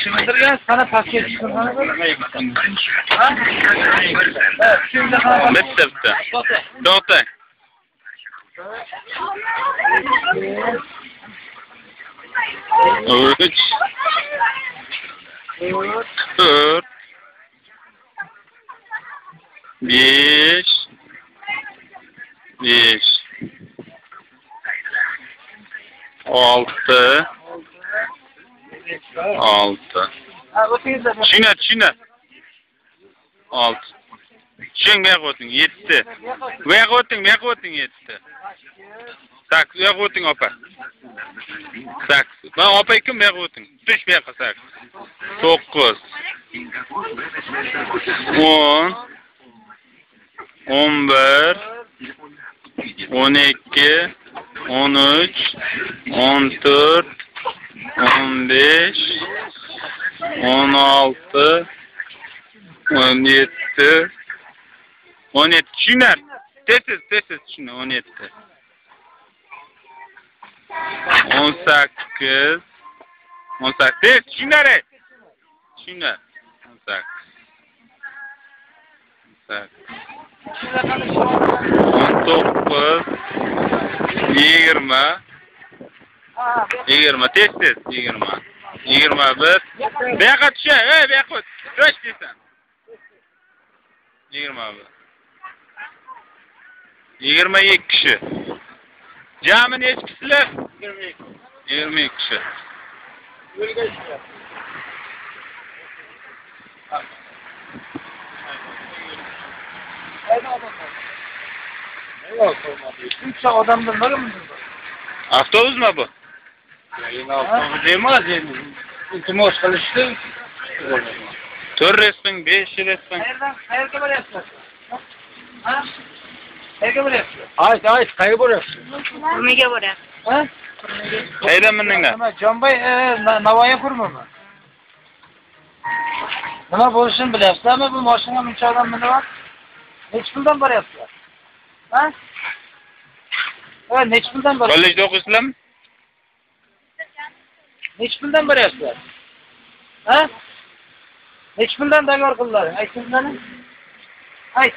Şunlarga sana paket chiqarmani bitta. To'xta. 3 4 5 6 Tushuna. 6. Tushunmay qo'ying 7. Bu yoqqa o'ting 7. Tak, bu yoqqa o'ting opa. 8. Ben opa kim bu yoqqa o'ting. Tush bu yoqqa 8. 9. 10. 11. 12. 13. 14. 15. 16. 17. 17 tushunlar. Tez tushun 17. 18. 18 tushunlar. Tushunlar. 18. 19. 20. 20 tez 20. 21. Bu yoqqa tush, bu yoqqa tush deysan. 21. 22 kishi. Jami necha kishilar? 22 kishi. Üç adamdan var mı? Avtobus mu bu? Avtobus emas, iltimos qilishdi. 4 resmin, 5 resmin. Qayerga boryapsiz? Ha? Qayerga boryapsiz? Ayt, qayerga boryapsiz? Nimaga boryapsiz? Ha? Qayerdan mindinglar? Jonboy, Navoiy kurmimi? Nima bo'lishini bilyapsizmi? Bu mashina bunchadan minyapti. Necha puldan boryapsizlar? Ha? Necha puldan boryapsizlar? Kollejda o'qiysizlarmi? Necha puldan boryapsizlar? Ha? Necha puldan dagor qildilar? Aytinglarmi? Ayt.